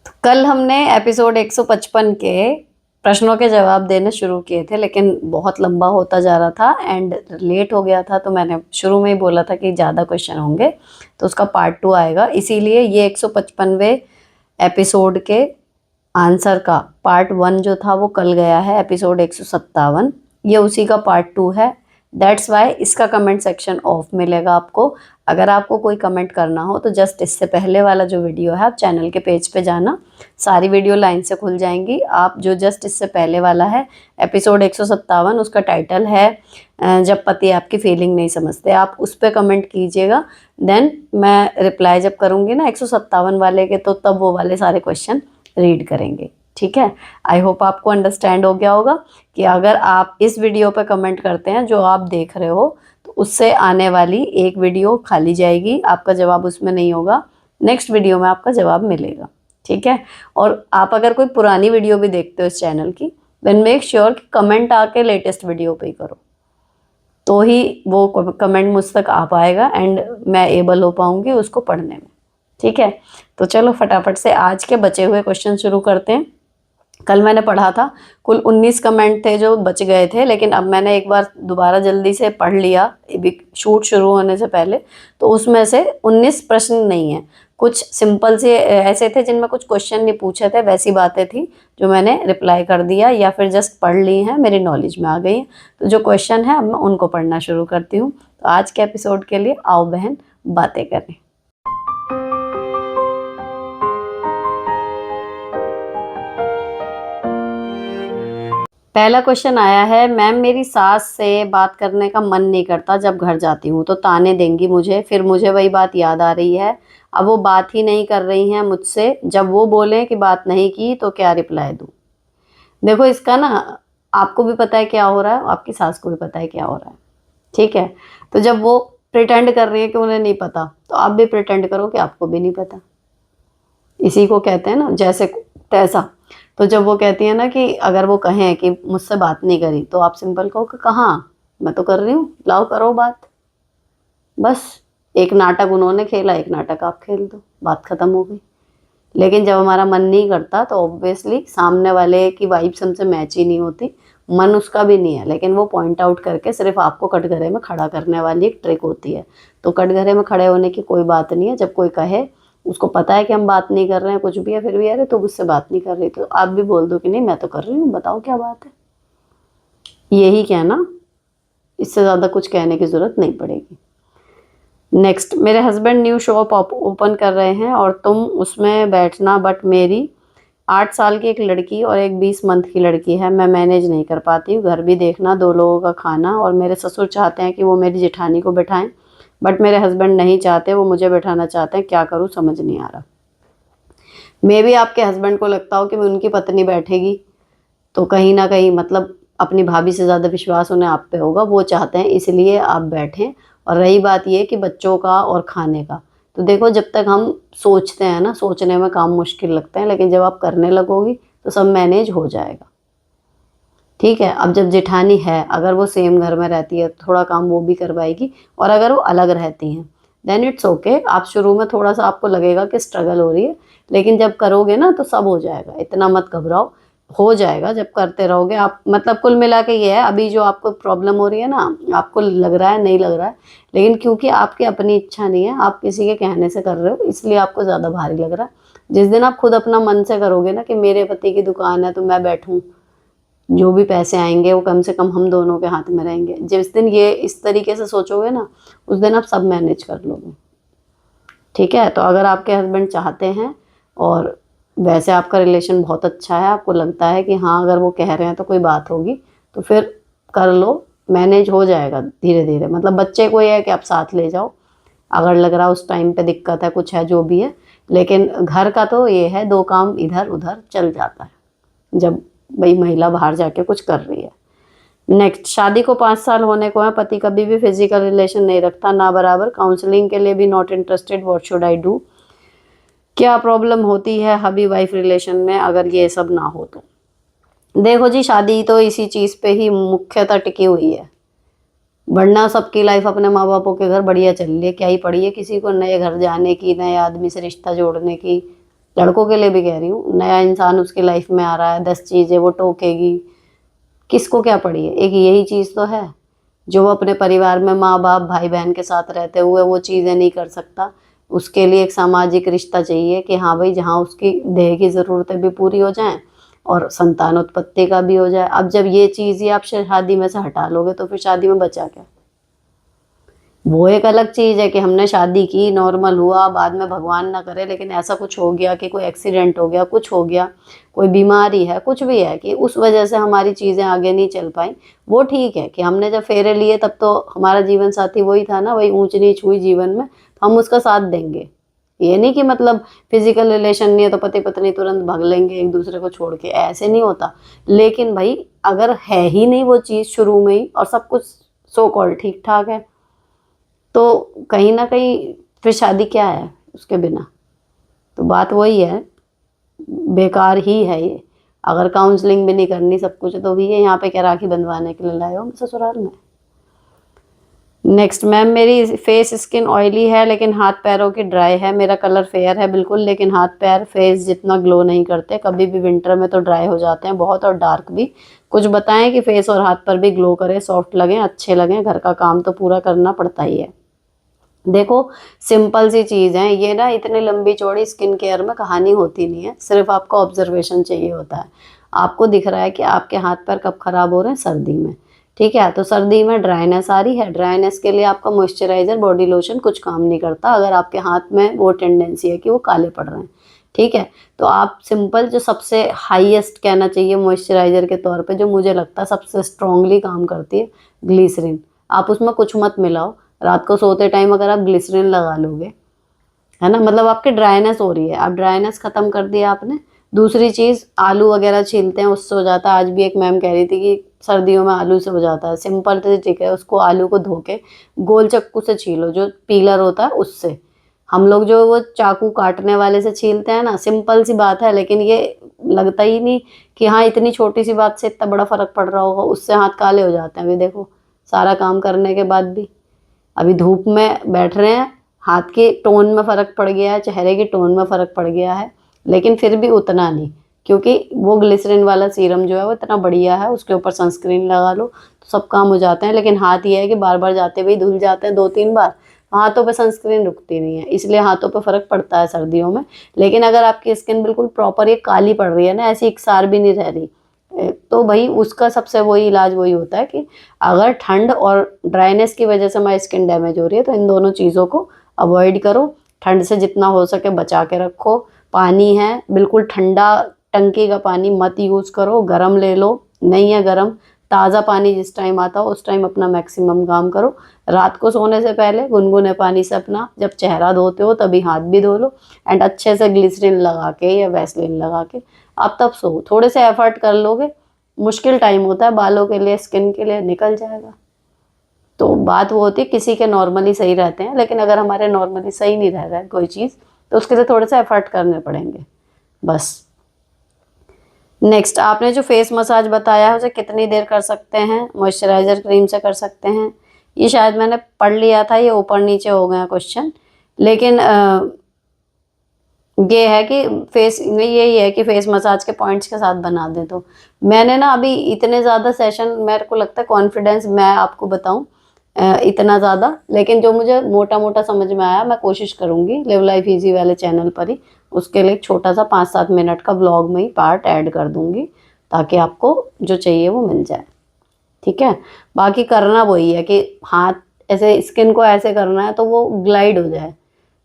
कल हमने एपिसोड 155 के प्रश्नों के जवाब देने शुरू किए थे, लेकिन बहुत लंबा होता जा रहा था एंड लेट हो गया था, तो मैंने शुरू में ही बोला था कि ज़्यादा क्वेश्चन होंगे तो उसका पार्ट 2 आएगा। इसीलिए ये 155वें एपिसोड के आंसर का पार्ट 1 जो था वो कल गया है, एपिसोड 157। ये उसी का पार्ट 2 है। दैट्स वाई इसका कमेंट सेक्शन ऑफ मिलेगा आपको। अगर आपको कोई कमेंट करना हो तो जस्ट इससे पहले वाला जो वीडियो है आप चैनल के पेज पे जाना, सारी वीडियो लाइन से खुल जाएंगी। आप जो जस्ट इससे पहले वाला है एपिसोड 157, उसका टाइटल है जब पति आपकी फीलिंग नहीं समझते, आप उस पर कमेंट कीजिएगा। देन मैं रिप्लाई जब करूँगी ना 157 वाले के, तो तब वो वाले सारे क्वेश्चन रीड करेंगे। ठीक है, आई होप आपको अंडरस्टैंड हो गया होगा कि अगर आप इस वीडियो पे कमेंट करते हैं जो आप देख रहे हो, तो उससे आने वाली एक वीडियो खाली जाएगी, आपका जवाब उसमें नहीं होगा, नेक्स्ट वीडियो में आपका जवाब मिलेगा। ठीक है, और आप अगर कोई पुरानी वीडियो भी देखते हो इस चैनल की, देन मेक श्योर कि कमेंट आके लेटेस्ट वीडियो पे ही करो, तो ही वो कमेंट मुझ तक आ पाएगा एंड मैं एबल हो पाऊंगी उसको पढ़ने में। ठीक है, तो चलो फटाफट से आज के बचे हुए क्वेश्चन शुरू करते हैं। कल मैंने पढ़ा था, कुल 19 कमेंट थे जो बच गए थे, लेकिन अब मैंने एक बार दोबारा जल्दी से पढ़ लिया शूट शुरू होने से पहले, तो उसमें से 19 प्रश्न नहीं है, कुछ सिंपल से ऐसे थे जिनमें कुछ क्वेश्चन नहीं पूछे थे, वैसी बातें थी जो मैंने रिप्लाई कर दिया या फिर जस्ट पढ़ ली हैं, मेरी नॉलेज में आ गई है। तो जो क्वेश्चन है अब मैं उनको पढ़ना शुरू करती हूँ। तो आज के एपिसोड के लिए आओ बहन बातें करें। पहला क्वेश्चन आया है, मैम मेरी सास से बात करने का मन नहीं करता, जब घर जाती हूँ तो ताने देंगी मुझे, फिर मुझे वही बात याद आ रही है, अब वो बात ही नहीं कर रही हैं मुझसे, जब वो बोले कि बात नहीं की तो क्या रिप्लाई दूँ। देखो इसका ना, आपको भी पता है क्या हो रहा है, आपकी सास को भी पता है क्या हो रहा है। ठीक है, तो जब वो प्रिटेंड कर रही है कि उन्हें नहीं पता, तो आप भी प्रिटेंड करो कि आपको भी नहीं पता। इसी को कहते हैं ना जैसे तैसा। तो जब वो कहती है ना कि अगर वो कहें कि मुझसे बात नहीं करी, तो आप सिंपल कहो कि कहाँ, मैं तो कर रही हूँ, लाओ करो बात। बस एक नाटक उन्होंने खेला, एक नाटक आप खेल दो, बात खत्म हो गई। लेकिन जब हमारा मन नहीं करता तो ऑब्वियसली सामने वाले की वाइब्स हमसे मैच ही नहीं होती, मन उसका भी नहीं है, लेकिन वो पॉइंट आउट करके सिर्फ आपको कटघरे में खड़ा करने वाली एक ट्रिक होती है। तो कटघरे में खड़े होने की कोई बात नहीं है। जब कोई कहे, उसको पता है कि हम बात नहीं कर रहे हैं कुछ भी है, फिर भी अरे तो मुझसे बात नहीं कर रही, तो आप भी बोल दो कि नहीं मैं तो कर रही हूँ, बताओ क्या बात है। यही कहना, इससे ज़्यादा कुछ कहने की ज़रूरत नहीं पड़ेगी। नेक्स्ट, मेरे हस्बैंड न्यू शॉप ओपन कर रहे हैं और तुम उसमें बैठना, बट मेरी 8 साल की एक लड़की और एक 20 मंथ की लड़की है, मैं मैनेज नहीं कर पाती हूँ, घर भी देखना, 2 लोगों का खाना, और मेरे ससुर चाहते हैं कि वो मेरी जेठानी को बैठाएं, बट मेरे हस्बैंड नहीं चाहते, वो मुझे बैठाना चाहते हैं, क्या करूँ समझ नहीं आ रहा। मे भी आपके हस्बैंड को लगता हो कि उनकी पत्नी बैठेगी तो कहीं ना कहीं मतलब अपनी भाभी से ज़्यादा विश्वास उन्हें आप पे होगा, वो चाहते हैं इसलिए आप बैठें। और रही बात ये कि बच्चों का और खाने का, तो देखो जब तक हम सोचते हैं ना, सोचने में काम मुश्किल लगते हैं, लेकिन जब आप करने लगोगी तो सब मैनेज हो जाएगा। ठीक है, अब जब जेठानी है, अगर वो सेम घर में रहती है थोड़ा काम वो भी करवाएगी, और अगर वो अलग रहती हैं देन इट्स ओके। आप शुरू में थोड़ा सा आपको लगेगा कि स्ट्रगल हो रही है, लेकिन जब करोगे ना तो सब हो जाएगा, इतना मत घबराओ, हो जाएगा जब करते रहोगे आप। मतलब कुल मिला के ये है, अभी जो आपको प्रॉब्लम हो रही है ना, आपको लग रहा है नहीं लग रहा है, लेकिन क्योंकि आपकी अपनी इच्छा नहीं है, आप किसी के कहने से कर रहे हो, इसलिए आपको ज़्यादा भारी लग रहा है। जिस दिन आप खुद अपना मन से करोगे ना कि मेरे पति की दुकान है तो मैं बैठूं, जो भी पैसे आएंगे वो कम से कम हम दोनों के हाथ में रहेंगे, जिस दिन ये इस तरीके से सोचोगे ना, उस दिन आप सब मैनेज कर लोगे। ठीक है, तो अगर आपके हस्बैंड चाहते हैं और वैसे आपका रिलेशन बहुत अच्छा है, आपको लगता है कि हाँ अगर वो कह रहे हैं तो कोई बात होगी, तो फिर कर लो, मैनेज हो जाएगा धीरे धीरे। मतलब बच्चे को ये है कि आप साथ ले जाओ, अगर लग रहा उस टाइम पे दिक्कत है कुछ है जो भी है, लेकिन घर का तो ये है, 2 काम इधर उधर चल जाता है जब भाई महिला बाहर जाके कुछ कर रही है। नेक्स्ट, शादी को 5 साल होने को है, पति कभी भी फिजिकल रिलेशन नहीं रखता, ना बराबर, काउंसलिंग के लिए भी not interested, what should I do. क्या प्रॉब्लम होती है हबी वाइफ रिलेशन में अगर ये सब ना हो तो। देखो जी, शादी तो इसी चीज़ पे ही मुख्यतः टिकी हुई है, वरना सबकी लाइफ अपने माँ बापों के घर बढ़िया चल रही है, क्या ही पड़ी है किसी को नए घर जाने की, नए आदमी से रिश्ता जोड़ने की। लड़कों के लिए भी कह रही हूँ, नया इंसान उसकी लाइफ में आ रहा है, 10 चीज़ें वो टोकेगी, किसको क्या पड़ी है। एक यही चीज़ तो है जो वो अपने परिवार में माँ बाप भाई बहन के साथ रहते हुए वो चीज़ें नहीं कर सकता। उसके लिए एक सामाजिक रिश्ता चाहिए कि हाँ भाई, जहाँ उसकी देह की ज़रूरतें भी पूरी हो जाएं और संतानोत्पत्ति का भी हो जाए। अब जब ये चीज़ ही आप शादी में से हटा लोगे तो फिर शादी में बचा क्या। वो एक अलग चीज़ है कि हमने शादी की, नॉर्मल हुआ, बाद में भगवान ना करे लेकिन ऐसा कुछ हो गया कि कोई एक्सीडेंट हो गया, कुछ हो गया, कोई बीमारी है, कुछ भी है कि उस वजह से हमारी चीज़ें आगे नहीं चल पाई। वो ठीक है कि हमने जब फेरे लिए तब तो हमारा जीवन साथी वही था ना, वही ऊंच नीच हुई जीवन में, तो हम उसका साथ देंगे। ये नहीं कि मतलब फिजिकल रिलेशन नहीं है तो पति पत्नी तुरंत भाग लेंगे एक दूसरे को छोड़ के, ऐसे नहीं होता। लेकिन भाई अगर है ही नहीं वो चीज़ शुरू में ही और सब कुछ सो कॉल्ड ठीक ठाक है, तो कहीं ना कहीं फिर शादी क्या है उसके बिना। तो बात वही है, बेकार ही है ये। अगर काउंसलिंग भी नहीं करनी, सब कुछ तो भी है, यहाँ पे क्या राखी बंधवाने के लिए लाए हो ससुराल में। नेक्स्ट, मैम मेरी फेस स्किन ऑयली है लेकिन हाथ पैरों की ड्राई है। मेरा कलर फेयर है बिल्कुल, लेकिन हाथ पैर फेस जितना ग्लो नहीं करते, कभी भी विंटर में तो ड्राई हो जाते हैं बहुत और डार्क भी। कुछ बताएं कि फेस और हाथ पर भी ग्लो करे, सॉफ्ट लगें, अच्छे लगें। घर का काम तो पूरा करना पड़ता ही है। देखो, सिंपल सी चीज़ है ये ना, इतनी लंबी चौड़ी स्किन केयर में कहानी होती नहीं है, सिर्फ आपको ऑब्जर्वेशन चाहिए होता है। आपको दिख रहा है कि आपके हाथ पैर कब खराब हो रहे हैं, सर्दी में, ठीक है। तो सर्दी में ड्राइनेस आ रही है, ड्राइनेस के लिए आपका मॉइस्चराइजर बॉडी लोशन कुछ काम नहीं करता अगर आपके हाथ में वो टेंडेंसी है कि वो काले पड़ रहे हैं, ठीक है। तो आप सिंपल जो सबसे हाईएस्ट कहना चाहिए मॉइस्चराइजर के तौर पे, जो मुझे लगता है सबसे स्ट्रांगली काम करती है, ग्लिसरीन। आप उसमें कुछ मत मिलाओ, रात को सोते टाइम अगर आप ग्लिसरीन लगा लोगे, है ना, मतलब आपकी ड्राइनेस हो रही है, आप ड्राइनेस खत्म कर दिया आपने। दूसरी चीज़, आलू वगैरह छीलते हैं उससे हो जाता है। आज भी एक मैम कह रही थी कि सर्दियों में आलू से हो जाता है। सिंपल तो ठीक है, उसको आलू को धो के गोल चक्कू से छीलो, जो पीलर होता है उससे। हम लोग जो वो चाकू काटने वाले से छीलते हैं ना, सिंपल सी बात है, लेकिन ये लगता ही नहीं कि हाँ इतनी छोटी सी बात से इतना बड़ा फर्क पड़ रहा होगा। उससे हाथ काले हो जाते हैं। अभी देखो, सारा काम करने के बाद भी अभी धूप में बैठ रहे हैं, हाथ के टोन में फ़र्क पड़ गया है, चेहरे की टोन में फ़र्क पड़ गया है, लेकिन फिर भी उतना नहीं, क्योंकि वो ग्लिसरीन वाला सीरम जो है वो इतना बढ़िया है, उसके ऊपर सनस्क्रीन लगा लो तो सब काम हो जाते हैं। लेकिन हाथ ये है कि बार बार जाते हुए धुल जाते हैं 2-3 बार, हाथों पे सनस्क्रीन रुकती नहीं है, इसलिए हाथों पे फ़र्क पड़ता है सर्दियों में। लेकिन अगर आपकी स्किन बिल्कुल प्रॉपर ये काली पड़ रही है ना, ऐसी एकसार भी नहीं रह रही, तो भाई उसका सबसे वही इलाज वही होता है कि अगर ठंड और ड्राइनेस की वजह से हमारी स्किन डैमेज हो रही है तो इन दोनों चीज़ों को अवॉइड करो। ठंड से जितना हो सके बचा के रखो। पानी है बिल्कुल ठंडा, टंकी का पानी मत यूज़ करो, गर्म ले लो, नहीं है गर्म, ताज़ा पानी जिस टाइम आता हो उस टाइम अपना मैक्सिमम काम करो। रात को सोने से पहले गुनगुने पानी से अपना जब चेहरा धोते हो तभी हाथ भी धो लो, एंड अच्छे से ग्लिसरीन लगा के या वैसलीन लगा के आप तब सो। थोड़े से एफर्ट कर लोगे, मुश्किल टाइम होता है बालों के लिए, स्किन के लिए, निकल जाएगा। तो बात वो होती है किसी के नॉर्मली सही रहते हैं, लेकिन अगर हमारे नॉर्मली सही नहीं रह रहा है कोई चीज़ तो उसके लिए थोड़े से एफर्ट करने पड़ेंगे बस। नेक्स्ट, आपने जो फेस मसाज बताया है उसे कितनी देर कर सकते हैं, मॉइस्चराइजर क्रीम से कर सकते हैं? ये शायद मैंने पढ़ लिया था, ये ऊपर नीचे हो गया क्वेश्चन, लेकिन ये है कि फेस में यही है कि फेस मसाज के पॉइंट्स के साथ बना दें। तो मैंने ना अभी इतने ज़्यादा सेशन, मेरे को लगता है कॉन्फिडेंस मैं आपको बताऊं इतना ज़्यादा, लेकिन जो मुझे मोटा मोटा समझ में आया मैं कोशिश करूंगी लिव लाइफ इजी वाले चैनल पर ही उसके लिए एक छोटा सा 5-7 मिनट का व्लॉग में ही पार्ट ऐड कर दूंगी, ताकि आपको जो चाहिए वो मिल जाए, ठीक है। बाकी करना वही है कि हाथ ऐसे स्किन को ऐसे करना है तो वो ग्लाइड हो जाए।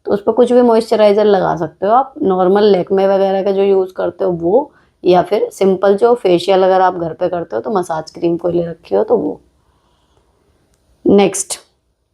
तो उस पर कुछ भी मॉइस्चराइज़र लगा सकते हो आप, नॉर्मल लैक्मे वगैरह का जो यूज़ करते हो वो, या फिर सिंपल जो फेशियल अगर आप घर पे करते हो तो मसाज क्रीम कोई ले रखी हो तो वो। नेक्स्ट,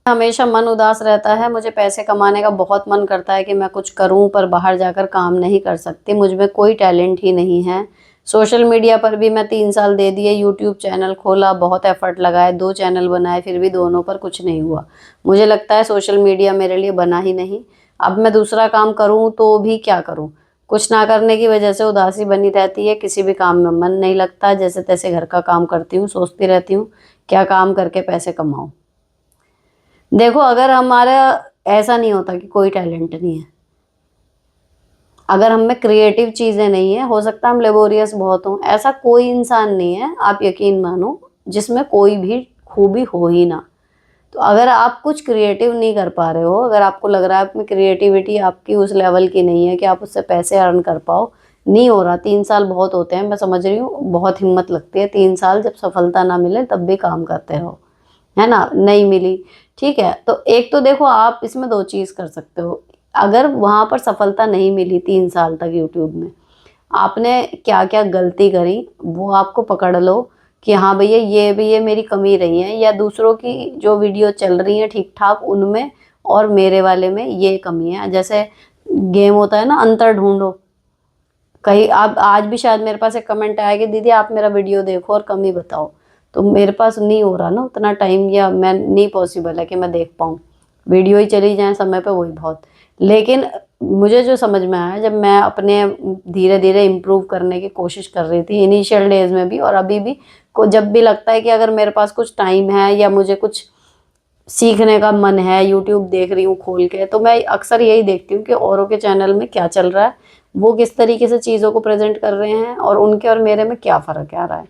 हमेशा मन उदास रहता है, मुझे पैसे कमाने का बहुत मन करता है कि मैं कुछ करूं पर बाहर जाकर काम नहीं कर सकती, मुझ में कोई टैलेंट ही नहीं है। सोशल मीडिया पर भी मैं 3 साल दे दिए, यूट्यूब चैनल खोला, बहुत एफर्ट लगाए, 2 चैनल बनाए, फिर भी दोनों पर कुछ नहीं हुआ। मुझे लगता है सोशल मीडिया मेरे लिए बना ही नहीं। अब मैं दूसरा काम करूं तो भी क्या करूं, कुछ ना करने की वजह से उदासी बनी रहती है, किसी भी काम में मन नहीं लगता, जैसे तैसे घर का काम करती हूँ, सोचती रहती हूँ क्या काम करके पैसे कमाऊं। देखो, अगर हमारा ऐसा नहीं होता कि कोई टैलेंट नहीं है, अगर हम में क्रिएटिव चीज़ें नहीं है, हो सकता है हम लेबोरियस बहुत हों, ऐसा कोई इंसान नहीं है, आप यकीन मानो, जिसमें कोई भी खूबी हो ही ना। तो अगर आप कुछ क्रिएटिव नहीं कर पा रहे हो, अगर आपको लग रहा है आप में क्रिएटिविटी आपकी उस लेवल की नहीं है कि आप उससे पैसे अर्न कर पाओ, नहीं हो रहा। 3 साल बहुत होते हैं, मैं समझ रही हूँ, बहुत हिम्मत लगती है। 3 साल जब सफलता ना मिले तब भी काम करते रहो, है ना। नहीं मिली, ठीक है, तो एक तो देखो आप इसमें दो चीज़ कर सकते हो। अगर वहाँ पर सफलता नहीं मिली 3 साल तक यूट्यूब में, आपने क्या क्या गलती करी वो आपको पकड़ लो कि हाँ भैया ये मेरी कमी रही है, या दूसरों की जो वीडियो चल रही है ठीक ठाक उनमें और मेरे वाले में ये कमी है। जैसे गेम होता है ना, अंतर ढूंढो। कहीं आप आज भी शायद मेरे पास एक कमेंट आया कि दीदी आप मेरा वीडियो देखो और कमी बताओ, तो मेरे पास नहीं हो रहा ना उतना टाइम, या मैं नहीं पॉसिबल है कि मैं देख पाऊँ। वीडियो ही चली जाए समय पे वही बहुत। लेकिन मुझे जो समझ में आया, जब मैं अपने धीरे धीरे इम्प्रूव करने की कोशिश कर रही थी इनिशियल डेज में भी और अभी भी, को जब भी लगता है कि अगर मेरे पास कुछ टाइम है या मुझे कुछ सीखने का मन है, यूट्यूब देख रही हूँ खोल के, तो मैं अक्सर यही देखती हूँ कि औरों के चैनल में क्या चल रहा है, वो किस तरीके से चीज़ों को प्रेजेंट कर रहे हैं, और उनके और मेरे में क्या फ़र्क आ रहा है,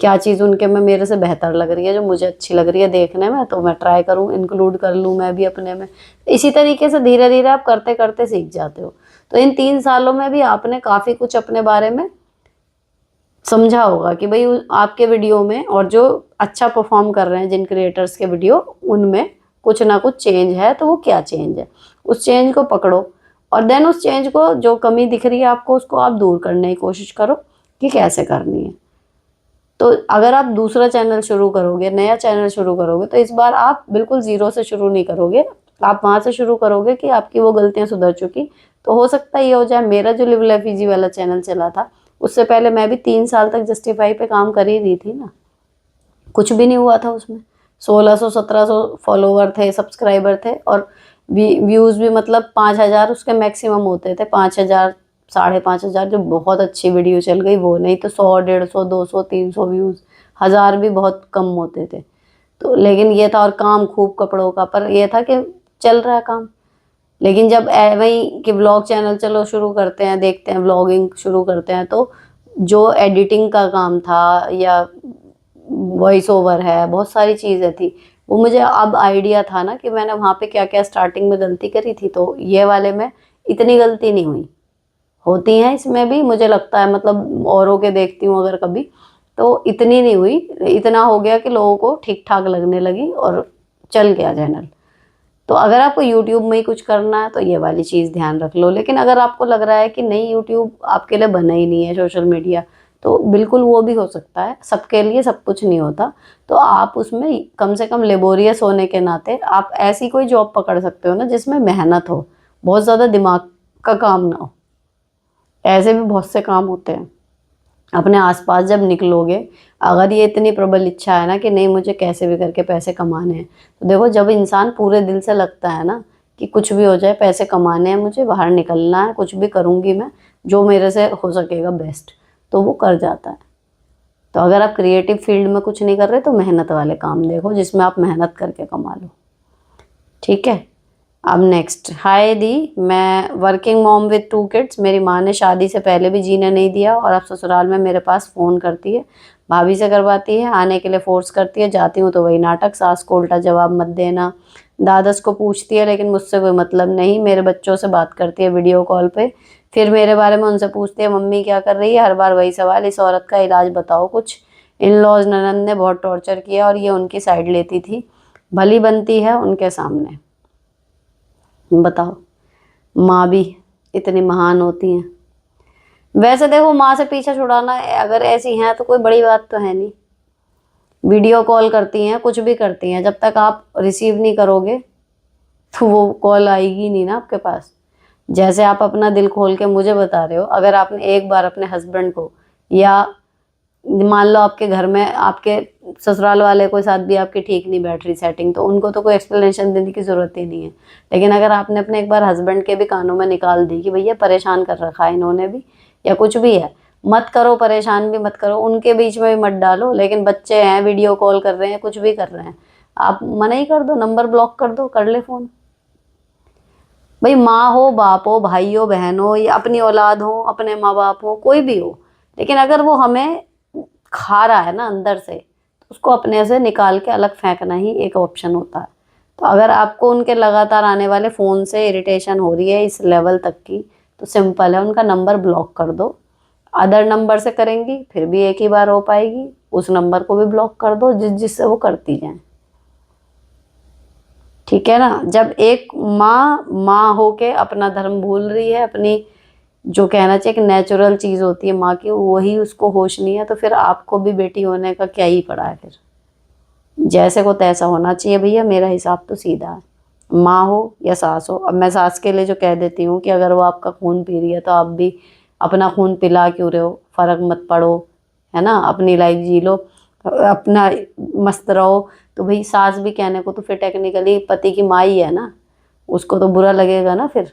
क्या चीज़ उनके में मेरे से बेहतर लग रही है, जो मुझे अच्छी लग रही है देखने में, तो मैं ट्राई करूँ, इंक्लूड कर लूँ मैं भी अपने में। इसी तरीके से धीरे धीरे आप करते करते सीख जाते हो। तो इन 3 सालों में भी आपने काफ़ी कुछ अपने बारे में समझा होगा कि भाई आपके वीडियो में, और जो अच्छा परफॉर्म कर रहे हैं जिन क्रिएटर्स के वीडियो, उनमें कुछ ना कुछ चेंज है, तो वो क्या चेंज है, उस चेंज को पकड़ो, और देन उस चेंज को, जो कमी दिख रही है आपको, उसको आप दूर करने की कोशिश करो कि कैसे करनी है। तो अगर आप दूसरा चैनल शुरू करोगे, नया चैनल शुरू करोगे, तो इस बार आप बिल्कुल ज़ीरो से शुरू नहीं करोगे, आप वहाँ से शुरू करोगे कि आपकी वो गलतियाँ सुधर चुकी। तो हो सकता है ये हो जाए। मेरा जो लिव लाइफ इजी वाला चैनल चला था, उससे पहले मैं भी 3 साल तक जस्टिफाई पे काम कर ही रही थी ना, कुछ भी नहीं हुआ था उसमें। 1600 1700 फॉलोवर थे, सब्सक्राइबर थे, और व्यूज़ भी मतलब 5,000 उसके मैक्सिमम होते थे, 5,000 5,500, जो बहुत अच्छी वीडियो चल गई वो, नहीं तो 100 150 200 300 व्यूज़, 1,000 भी बहुत कम होते थे। तो लेकिन ये था, और काम खूब कपड़ों का, पर ये था कि चल रहा है काम। लेकिन जब वही कि व्लॉग चैनल चलो शुरू करते हैं, देखते हैं व्लॉगिंग शुरू करते हैं, तो जो एडिटिंग का काम था या वॉइस ओवर है, बहुत सारी चीज़ें थी, वो मुझे अब आइडिया था ना कि मैंने वहाँ पे क्या क्या स्टार्टिंग में गलती करी थी, तो ये वाले में इतनी गलती नहीं हुई। होती हैं इसमें भी, मुझे लगता है, मतलब औरों के देखती हूँ अगर कभी, तो इतनी नहीं हुई। इतना हो गया कि लोगों को ठीक ठाक लगने लगी और चल गया चैनल। तो अगर आपको यूट्यूब में ही कुछ करना है तो ये वाली चीज़ ध्यान रख लो। लेकिन अगर आपको लग रहा है कि नहीं, यूट्यूब आपके लिए बना ही नहीं है, सोशल मीडिया, तो बिल्कुल वो भी हो सकता है, सबके लिए सब कुछ नहीं होता। तो आप उसमें कम से कम लेबोरियस होने के नाते आप ऐसी कोई जॉब पकड़ सकते हो ना जिसमें मेहनत हो, बहुत ज़्यादा दिमाग का काम ना हो। ऐसे भी बहुत से काम होते हैं। अपने आसपास जब निकलोगे, अगर ये इतनी प्रबल इच्छा है ना कि नहीं मुझे कैसे भी करके पैसे कमाने हैं, तो देखो, जब इंसान पूरे दिल से लगता है ना कि कुछ भी हो जाए पैसे कमाने हैं, मुझे बाहर निकलना है, कुछ भी करूँगी मैं, जो मेरे से हो सकेगा बेस्ट, तो वो कर जाता है। तो अगर आप क्रिएटिव फील्ड में कुछ नहीं कर रहे, तो मेहनत वाले काम देखो जिसमें आप मेहनत करके कमा लो, ठीक है। अब नेक्स्ट, हाय दी, मैं वर्किंग मॉम विद 2 किड्स। मेरी माँ ने शादी से पहले भी जीने नहीं दिया, और अब ससुराल में मेरे पास फ़ोन करती है, भाभी से करवाती है, आने के लिए फ़ोर्स करती है, जाती हूँ तो वही नाटक, सास को उल्टा जवाब मत देना, दादस को पूछती है लेकिन मुझसे कोई मतलब नहीं, मेरे बच्चों से बात करती है वीडियो कॉल पे, फिर मेरे बारे में उनसे पूछती है मम्मी क्या कर रही है, हर बार वही सवाल, इस औरत का इलाज बताओ कुछ। इन लॉज ननद ने बहुत टॉर्चर किया और ये उनकी साइड लेती थी, भली बनती है उनके सामने। बताओ, माँ भी इतनी महान होती हैं? वैसे देखो, माँ से पीछा छुड़ाना अगर ऐसी हैं तो कोई बड़ी बात तो है नहीं। वीडियो कॉल करती हैं, कुछ भी करती हैं, जब तक आप रिसीव नहीं करोगे तो वो कॉल आएगी नहीं ना आपके पास। जैसे आप अपना दिल खोल के मुझे बता रहे हो, अगर आपने एक बार अपने हस्बैंड को, या मान लो आपके घर में आपके ससुराल वाले के साथ भी आपकी ठीक नहीं बैठ रही सेटिंग, तो उनको तो कोई एक्सप्लेनेशन देने की ज़रूरत ही नहीं है। लेकिन अगर आपने अपने एक बार हस्बैंड के भी कानों में निकाल दी कि भैया परेशान कर रखा है इन्होंने भी, या कुछ भी है, मत करो, परेशान भी मत करो, उनके बीच में भी मत डालो। लेकिन बच्चे हैं, वीडियो कॉल कर रहे हैं, कुछ भी कर रहे हैं, आप मना ही कर दो, नंबर ब्लॉक कर दो, कर ले फ़ोन। भाई माँ हो, बाप हो, भाई हो, बहन हो, या अपनी औलाद हो, अपने माँ बाप हो, कोई भी हो, लेकिन अगर वो हमें खा रहा है ना अंदर से, तो उसको अपने से निकाल के अलग फेंकना ही एक ऑप्शन होता है। तो अगर आपको उनके लगातार आने वाले फ़ोन से इरिटेशन हो रही है इस लेवल तक की, तो सिंपल है, उनका नंबर ब्लॉक कर दो। अदर नंबर से करेंगी फिर भी एक ही बार हो पाएगी, उस नंबर को भी ब्लॉक कर दो जिससे वो करती जाए। ठीक है ना। जब एक माँ माँ होके अपना धर्म भूल रही है, अपनी जो कहना चाहिए कि नेचुरल चीज़ होती है माँ की, वही उसको होश नहीं है, तो फिर आपको भी बेटी होने का क्या ही पड़ा है फिर। जैसे को तैसा होना चाहिए भैया, मेरा हिसाब तो सीधा है। माँ हो या सास हो, अब मैं सास के लिए जो कह देती हूँ कि अगर वो आपका खून पी रही है तो आप भी अपना खून पिला क्यों रहे हो, फर्क मत पड़ो, है ना, अपनी लाइफ जी लो, अपना मस्त रहो। तो भाई सास भी कहने को तो फिर टेक्निकली पति की माँ ही है ना, उसको तो बुरा लगेगा ना फिर,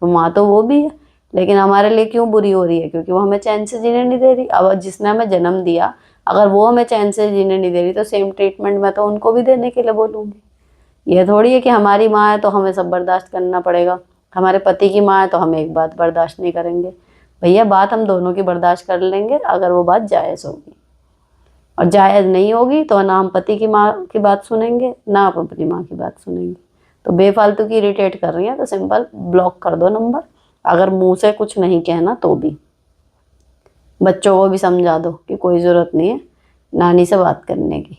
तो माँ तो वो भी है। लेकिन हमारे लिए क्यों बुरी हो रही है, क्योंकि वो हमें चैन से जीने नहीं दे रही। अब जिसने हमें जन्म दिया, अगर वो हमें चैन से जीने नहीं दे रही, तो सेम ट्रीटमेंट मैं तो उनको भी देने के लिए बोलूँगी। ये थोड़ी है कि हमारी माँ है तो हमें सब बर्दाश्त करना पड़ेगा, हमारे पति की माँ है तो हम एक बात बर्दाश्त नहीं करेंगे। भैया बात हम दोनों की बर्दाश्त कर लेंगे अगर वो बात जायज़ होगी, और जायज़ नहीं होगी तो ना हम पति की माँ की बात सुनेंगे, ना आप अपनी माँ की बात सुनेंगे। तो बेफालतू की इरिटेट कर रही हैं तो सिंपल ब्लॉक कर दो नंबर, अगर मुंह से कुछ नहीं कहना तो भी। बच्चों को भी समझा दो कि कोई ज़रूरत नहीं है नानी से बात करने की।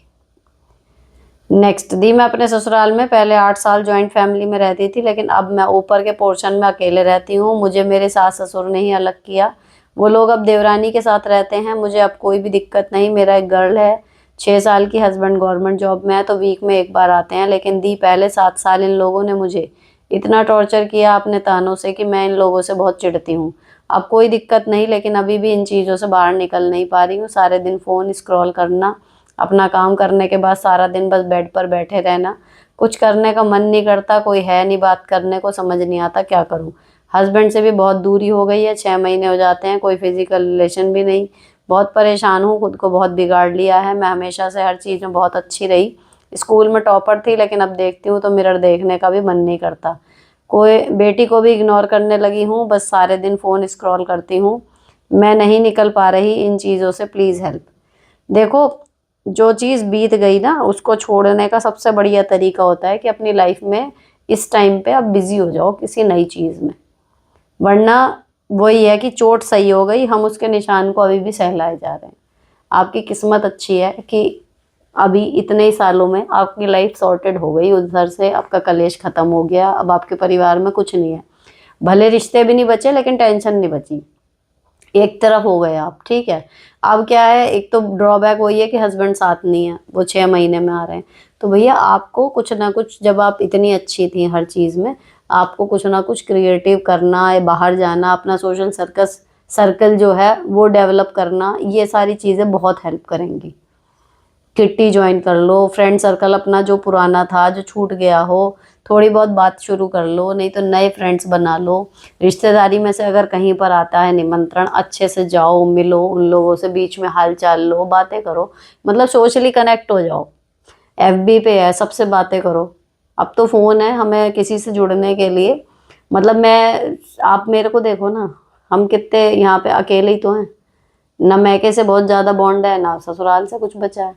नेक्स्ट दी, मैं अपने ससुराल में पहले 8 साल जॉइंट फैमिली में रहती थी, लेकिन अब मैं ऊपर के पोर्शन में अकेले रहती हूँ। मुझे मेरे सास ससुर ने ही अलग किया, वो लोग अब देवरानी के साथ रहते हैं। मुझे अब कोई भी दिक्कत नहीं। मेरा एक गर्ल है 6 साल की, हस्बैंड गवर्नमेंट जॉब में है, तो वीक में एक बार आते हैं। लेकिन दी पहले 7 साल इन लोगों ने मुझे इतना टॉर्चर किया अपने तानों से कि मैं इन लोगों से बहुत चिढ़ती हूँ। अब कोई दिक्कत नहीं, लेकिन अभी भी इन चीज़ों से बाहर निकल नहीं पा रही हूँ। सारे दिन फ़ोन स्क्रॉल करना, अपना काम करने के बाद सारा दिन बस बेड पर बैठे रहना, कुछ करने का मन नहीं करता, कोई है नहीं बात करने को, समझ नहीं आता क्या करूं। हस्बैंड से भी बहुत दूरी हो गई है, 6 महीने हो जाते हैं, कोई फिजिकल रिलेशन भी नहीं। बहुत परेशान हूँ, खुद को बहुत बिगाड़ लिया है। मैं हमेशा से हर चीज़ में बहुत अच्छी रही, स्कूल में टॉपर थी, लेकिन अब देखती हूँ तो मिरर देखने का भी मन नहीं करता। कोई बेटी को भी इग्नोर करने लगी हूँ, बस सारे दिन फ़ोन स्क्रॉल करती हूँ। मैं नहीं निकल पा रही इन चीज़ों से, प्लीज़ हेल्प। देखो, जो चीज़ बीत गई ना उसको छोड़ने का सबसे बढ़िया तरीका होता है कि अपनी लाइफ में इस टाइम पे आप बिजी हो जाओ किसी नई चीज़ में, वरना वही है कि चोट सही हो गई, हम उसके निशान को अभी भी सहलाए जा रहे हैं। आपकी किस्मत अच्छी है कि अभी इतने ही सालों में आपकी लाइफ सॉर्टेड हो गई, उधर से आपका कलेश खत्म हो गया, अब आपके परिवार में कुछ नहीं है। भले रिश्ते भी नहीं बचे लेकिन टेंशन नहीं बची, एक तरफ हो गए आप। ठीक है, अब क्या है, एक तो ड्रॉबैक वही है कि हस्बैंड साथ नहीं है, वो 6 महीने में आ रहे हैं। तो भैया आपको कुछ ना कुछ, जब आप इतनी अच्छी थी हर चीज़ में, आपको कुछ ना कुछ क्रिएटिव करना है, बाहर जाना, अपना सोशल सर्कल जो है वो डेवलप करना, ये सारी चीज़ें बहुत हेल्प करेंगी। किट्टी ज्वाइन कर लो, फ्रेंड सर्कल अपना जो पुराना था जो छूट गया हो, थोड़ी बहुत बात शुरू कर लो, नहीं तो नए फ्रेंड्स बना लो। रिश्तेदारी में से अगर कहीं पर आता है निमंत्रण, अच्छे से जाओ, मिलो उन लोगों से, बीच में हाल चाल लो, बातें करो, मतलब सोशली कनेक्ट हो जाओ। एफबी पे है, सबसे बातें करो। अब तो फ़ोन है हमें किसी से जुड़ने के लिए, मतलब मैं, आप मेरे को देखो ना, हम कितने यहाँ पे अकेले ही तो हैं ना, मैके से बहुत ज़्यादा बॉन्ड है ना ससुराल से कुछ बचा है,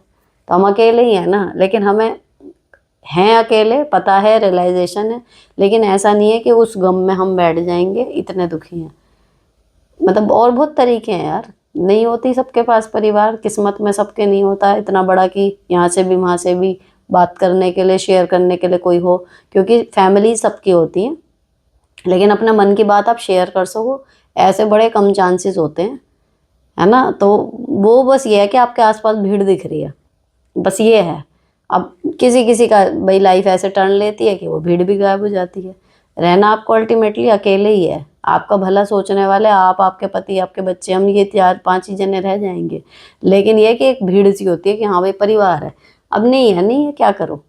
तो हम अकेले ही हैं ना। लेकिन हमें हैं अकेले, पता है, रियलाइजेशन है, लेकिन ऐसा नहीं है कि उस गम में हम बैठ जाएंगे, इतने दुखी हैं। मतलब और बहुत तरीके हैं यार, नहीं होती सबके पास परिवार, किस्मत में सबके नहीं होता इतना बड़ा कि यहाँ से भी वहाँ से भी बात करने के लिए, शेयर करने के लिए कोई हो, क्योंकि फैमिली सबकी होती है, लेकिन अपने मन की बात आप शेयर कर सको ऐसे बड़े कम चांसेस होते हैं, है ना। तो वो बस ये है कि आपके आसपास भीड़ दिख रही है, बस ये है। अब किसी किसी का भाई लाइफ ऐसे टर्न लेती है कि वो भीड़ भी गायब हो जाती है। रहना आपको अल्टीमेटली अकेले ही है, आपका भला सोचने वाले आप, आपके पति, आपके बच्चे, हम ये 4-5 ही जने रह जाएंगे। लेकिन ये है कि एक भीड़ सी होती है कि हाँ भाई परिवार है। अब नहीं है, नहीं है, क्या करो।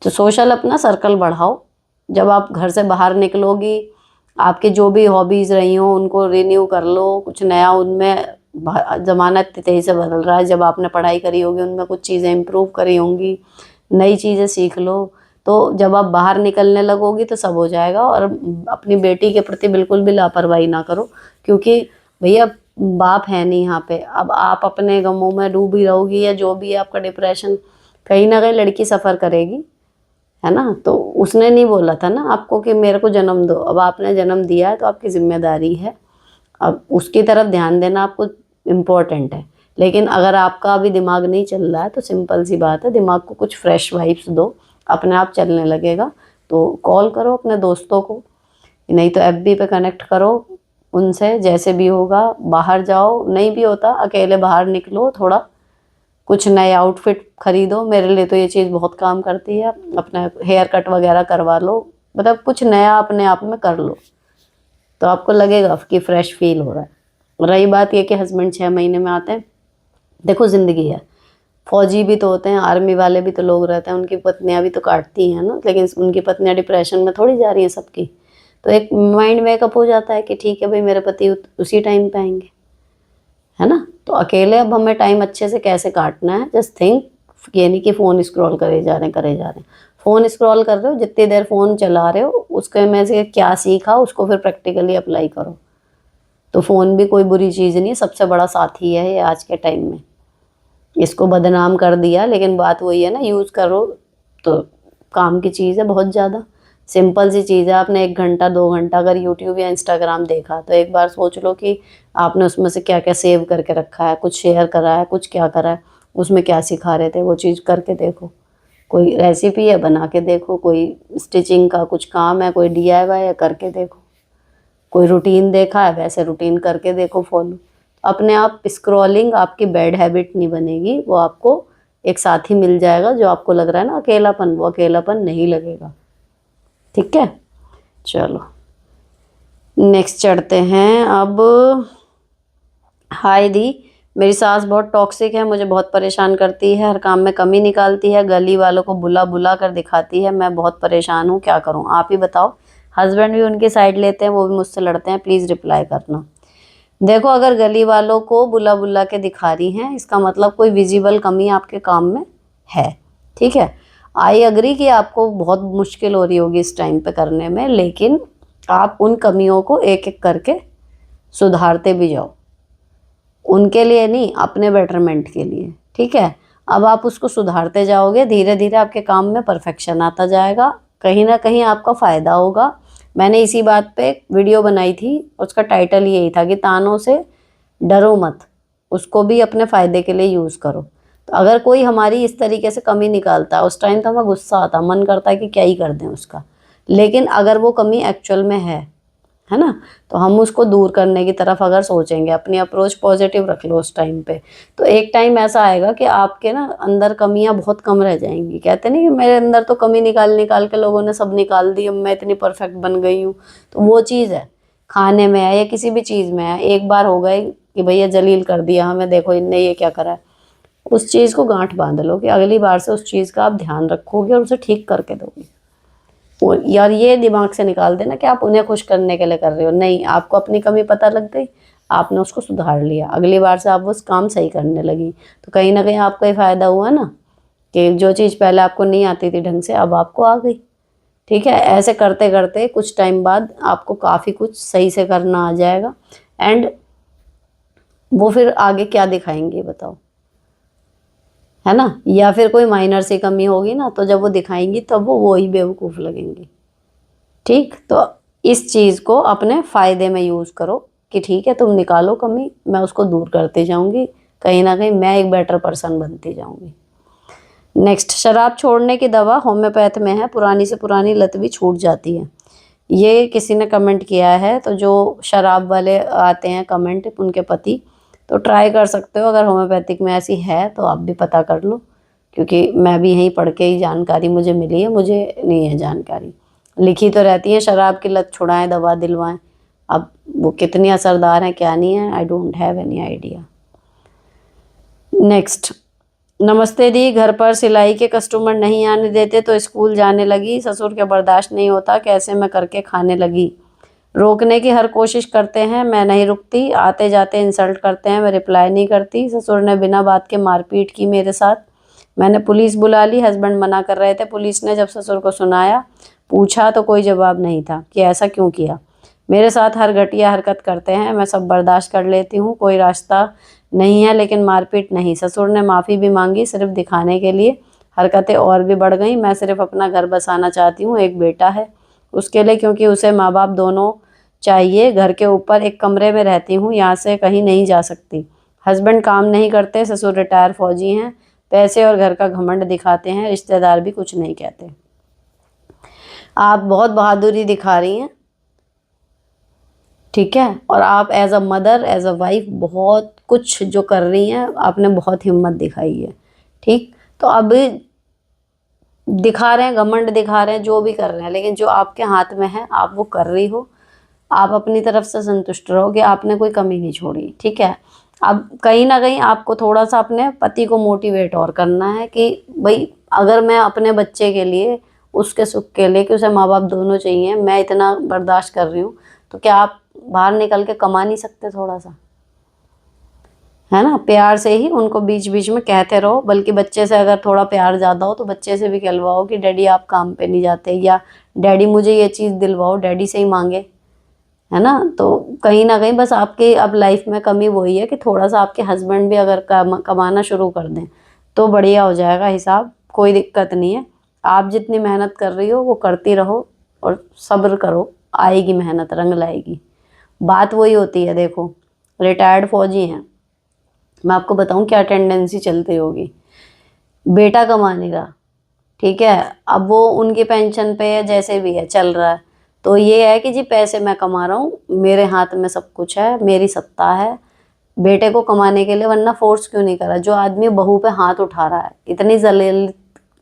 तो सोशल अपना सर्कल बढ़ाओ, जब आप घर से बाहर निकलोगी, आपके जो भी हॉबीज़ रही हो उनको रिन्यू कर लो, कुछ नया उनमें, ज़माना इतनी तेज़ी से बदल रहा है, जब आपने पढ़ाई करी होगी उनमें कुछ चीज़ें इम्प्रूव करी होंगी, नई चीज़ें सीख लो, तो जब आप बाहर निकलने लगोगी तो सब हो जाएगा। और अपनी बेटी के प्रति बिल्कुल भी लापरवाही ना करो, क्योंकि भैया बाप है नहीं यहाँ पे। अब आप अपने गमों में डूबी रहोगी या जो भी है आपका डिप्रेशन, कहीं ना कहीं लड़की सफ़र करेगी, है ना। तो उसने नहीं बोला था ना आपको कि मेरे को जन्म दो, अब आपने जन्म दिया है तो आपकी जिम्मेदारी है, अब उसकी तरफ ध्यान देना आपको इम्पोर्टेंट है। लेकिन अगर आपका अभी दिमाग नहीं चल रहा है तो सिंपल सी बात है, दिमाग को कुछ फ्रेश वाइब्स दो, अपने आप चलने लगेगा। तो कॉल करो अपने दोस्तों को, नहीं तो FB पे कनेक्ट करो उनसे, जैसे भी होगा। बाहर जाओ, नहीं भी होता अकेले बाहर निकलो, थोड़ा कुछ नए आउटफिट खरीदो। मेरे लिए तो ये चीज़ बहुत काम करती है। अपना हेयर कट वगैरह करवा लो, मतलब कुछ नया अपने आप में कर लो, तो आपको लगेगा कि फ्रेश फील हो रहा है। रही बात ये कि हस्बैंड 6 महीने में आते हैं, देखो ज़िंदगी है, फौजी भी तो होते हैं, आर्मी वाले भी तो लोग रहते हैं, उनकी पत्नियां भी तो काटती हैं ना, लेकिन उनकी पत्नियां डिप्रेशन में थोड़ी जा रही हैं सबकी। तो एक माइंड मेकअप हो जाता है कि ठीक है भाई मेरे पति उसी टाइम पे आएंगे, है ना। तो अकेले अब हमें टाइम अच्छे से कैसे काटना है, जस्ट थिंक। ये नहीं कि फ़ोन स्क्रॉल करे जा रहे हैं करे जा रहे हैं। फ़ोन स्क्रॉल कर रहे हो, जितनी देर फ़ोन चला रहे हो उसके में से क्या सीखा उसको फिर प्रैक्टिकली अप्लाई करो। तो फ़ोन भी कोई बुरी चीज़ नहीं है, सबसे बड़ा साथी है ये आज के टाइम में। इसको बदनाम कर दिया, लेकिन बात वही है ना, यूज़ करो तो काम की चीज़ है बहुत ज़्यादा। सिंपल सी चीज़ है, आपने 1 घंटा 2 घंटा अगर यूट्यूब या इंस्टाग्राम देखा तो एक बार सोच लो कि आपने उसमें से क्या क्या सेव करके रखा है, कुछ शेयर करा है, कुछ क्या करा है, उसमें क्या सिखा रहे थे, वो चीज़ करके देखो। कोई रेसिपी है बना के देखो, कोई स्टिचिंग का कुछ काम है, कोई DIY है करके देखो, कोई रूटीन देखा है वैसे रूटीन करके देखो फॉलो। अपने आप स्क्रॉलिंग आपकी बैड हैबिट नहीं बनेगी, वो आपको एक साथी मिल जाएगा जो आपको लग रहा है ना अकेलापन, वो अकेलापन नहीं लगेगा। ठीक है, चलो नेक्स्ट चढ़ते हैं अब। हाय दी, मेरी सास बहुत टॉक्सिक है, मुझे बहुत परेशान करती है, हर काम में कमी निकालती है, गली वालों को बुला बुला कर दिखाती है, मैं बहुत परेशान हूँ, क्या करूँ आप ही बताओ। हस्बैंड भी उनकी साइड लेते हैं, वो भी मुझसे लड़ते हैं, प्लीज़ रिप्लाई करना। देखो, अगर गली वालों को बुला बुला के दिखा रही हैं इसका मतलब कोई विजिबल कमी आपके काम में है। ठीक है, आई अग्री कि आपको बहुत मुश्किल हो रही होगी इस टाइम पे करने में, लेकिन आप उन कमियों को एक एक करके सुधारते भी जाओ, उनके लिए नहीं, अपने बेटरमेंट के लिए। ठीक है, अब आप उसको सुधारते जाओगे, धीरे धीरे आपके काम में परफेक्शन आता जाएगा, कहीं ना कहीं आपका फ़ायदा होगा। मैंने इसी बात पे एक वीडियो बनाई थी, उसका टाइटल यही था कि तानों से डरो मत, उसको भी अपने फ़ायदे के लिए यूज़ करो। तो अगर कोई हमारी इस तरीके से कमी निकालता है, उस टाइम तो हमें गुस्सा आता, मन करता है कि क्या ही कर दें उसका। लेकिन अगर वो कमी एक्चुअल में है ना, तो हम उसको दूर करने की तरफ अगर सोचेंगे, अपनी अप्रोच पॉजिटिव रख लो उस टाइम पे, तो एक टाइम ऐसा आएगा कि आपके ना अंदर कमियां बहुत कम रह जाएंगी। कहते नहीं कि मेरे अंदर तो कमी निकाल निकाल के लोगों ने सब निकाल दी, अब मैं इतनी परफेक्ट बन गई हूँ। तो वो चीज़ है, खाने में है या किसी भी चीज़ में है, एक बार हो गए कि भैया जलील कर दिया हमें, देखो इनने ये क्या करा है, उस चीज़ को गांठ बांध लो कि अगली बार से उस चीज़ का आप ध्यान रखोगे और उसे ठीक करके दोगे। यार ये दिमाग से निकाल देना कि आप उन्हें खुश करने के लिए कर रहे हो, नहीं, आपको अपनी कमी पता लग गई, आपने उसको सुधार लिया, अगली बार से आप वो काम सही करने लगी, तो कहीं ना कहीं आपका ही फ़ायदा हुआ ना, कि जो चीज़ पहले आपको नहीं आती थी ढंग से अब आपको आ गई। ठीक है, ऐसे करते करते कुछ टाइम बाद आपको काफ़ी कुछ सही से करना आ जाएगा, एंड वो फिर आगे क्या दिखाएंगे बताओ, है ना। या फिर कोई माइनर सी कमी होगी ना, तो जब वो दिखाएंगी तब वो ही बेवकूफ़ लगेंगी। ठीक, तो इस चीज़ को अपने फ़ायदे में यूज़ करो कि ठीक है तुम निकालो कमी, मैं उसको दूर करती जाऊंगी, कहीं ना कहीं मैं एक बेटर पर्सन बनती जाऊंगी। नेक्स्ट, शराब छोड़ने की दवा होम्योपैथ में है, पुरानी से पुरानी लत भी छूट जाती है। ये किसी ने कमेंट किया है, तो जो शराब वाले आते हैं कमेंट, उनके पति, तो ट्राई कर सकते हो, अगर होम्योपैथिक में ऐसी है तो आप भी पता कर लो, क्योंकि मैं भी यहीं पढ़ के ही जानकारी मुझे मिली है, मुझे नहीं है जानकारी। लिखी तो रहती है शराब की लत छुड़ाएं दवा दिलवाएं, अब वो कितनी असरदार हैं क्या नहीं है, I don't have any idea. Next, नमस्ते दी, घर पर सिलाई के कस्टमर नहीं आने देते तो स्कूल जाने लगी, ससुर के बर्दाश्त नहीं होता, कैसे मैं करके खाने लगी, रोकने की हर कोशिश करते हैं, मैं नहीं रुकती, आते जाते इंसल्ट करते हैं, मैं रिप्लाई नहीं करती, ससुर ने बिना बात के मारपीट की मेरे साथ, मैंने पुलिस बुला ली, हस्बैंड मना कर रहे थे। पुलिस ने जब ससुर को सुनाया, पूछा तो कोई जवाब नहीं था कि ऐसा क्यों किया। मेरे साथ हर घटिया हरकत करते हैं, मैं सब बर्दाश्त कर लेती हूँ, कोई रास्ता नहीं है, लेकिन मारपीट नहीं। ससुर ने माफ़ी भी मांगी सिर्फ दिखाने के लिए। हरकतें और भी बढ़ गई। मैं सिर्फ अपना घर बसाना चाहती हूँ, एक बेटा है उसके लिए, क्योंकि उसे माँ बाप दोनों चाहिए। घर के ऊपर एक कमरे में रहती हूँ, यहाँ से कहीं नहीं जा सकती। हस्बैंड काम नहीं करते, ससुर रिटायर फौजी हैं, पैसे और घर का घमंड दिखाते हैं, रिश्तेदार भी कुछ नहीं कहते। आप बहुत बहादुरी दिखा रही हैं, ठीक है, और आप as a mother, as a wife बहुत कुछ जो कर रही हैं, आपने बहुत हिम्मत दिखाई है, ठीक। तो अब दिखा रहे हैं, घमंड दिखा रहे हैं, जो भी कर रहे हैं, लेकिन जो आपके हाथ में है आप वो कर रही हो। आप अपनी तरफ से संतुष्ट रहो कि आपने कोई कमी नहीं छोड़ी, ठीक है। अब कहीं ना कहीं आपको थोड़ा सा अपने पति को मोटिवेट और करना है कि भाई अगर मैं अपने बच्चे के लिए, उसके सुख के लिए, कि उसे माँ बाप दोनों चाहिए, मैं इतना बर्दाश्त कर रही हूँ, तो क्या आप बाहर निकल के कमा नहीं सकते थोड़ा सा, है ना। प्यार से ही उनको बीच बीच में कहते रहो, बल्कि बच्चे से अगर थोड़ा प्यार ज़्यादा हो तो बच्चे से भी कहलवाओ कि डैडी आप काम पे नहीं जाते, या डैडी मुझे ये चीज़ दिलवाओ, डैडी से ही मांगे, है ना। तो कहीं ना कहीं बस आपकी अब लाइफ में कमी वही है कि थोड़ा सा आपके हस्बैंड भी अगर कमाना शुरू कर दें तो बढ़िया हो जाएगा हिसाब, कोई दिक्कत नहीं है। आप जितनी मेहनत कर रही हो वो करती रहो और सब्र करो, आएगी मेहनत, रंग लाएगी। बात वही होती है, देखो रिटायर्ड फौजी हैं, मैं आपको बताऊं क्या टेंडेंसी चलती होगी। बेटा कमाने का, ठीक है, अब वो उनकी पेंशन पे है, जैसे भी है चल रहा है, तो ये है कि जी पैसे मैं कमा रहा हूँ, मेरे हाथ में सब कुछ है, मेरी सत्ता है बेटे को कमाने के लिए, वरना फोर्स क्यों नहीं करा। जो आदमी बहू पे हाथ उठा रहा है, इतनी जलील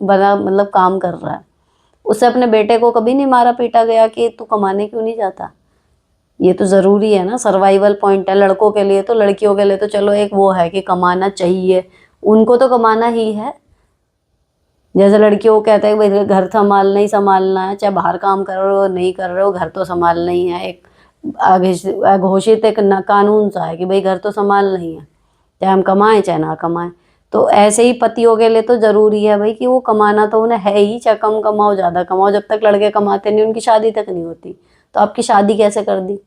बना मतलब काम कर रहा है, उससे अपने बेटे को कभी नहीं मारा पीटा गया कि तू कमाने क्यों नहीं जाता। ये तो ज़रूरी है ना, सर्वाइवल पॉइंट है लड़कों के लिए। तो लड़कियों के लिए तो चलो एक वो है कि कमाना चाहिए, उनको तो कमाना ही है। जैसे लड़कियों को कहते हैं भाई घर संभालना ही संभालना है, चाहे बाहर काम कर रहे हो नहीं कर रहे हो, घर तो संभालना ही है। एक अघोषित एक कानून सा है कि भाई घर तो संभालना ही है, चाहे हम कमाएं चाहे ना कमाएं। तो ऐसे ही पतियों के लिए तो ज़रूरी है भाई कि वो कमाना तो उन्हें है ही, चाहे कम कमाओ ज़्यादा कमाओ। जब तक लड़के कमाते नहीं उनकी शादी तक नहीं होती, तो आपकी शादी कैसे कर दी,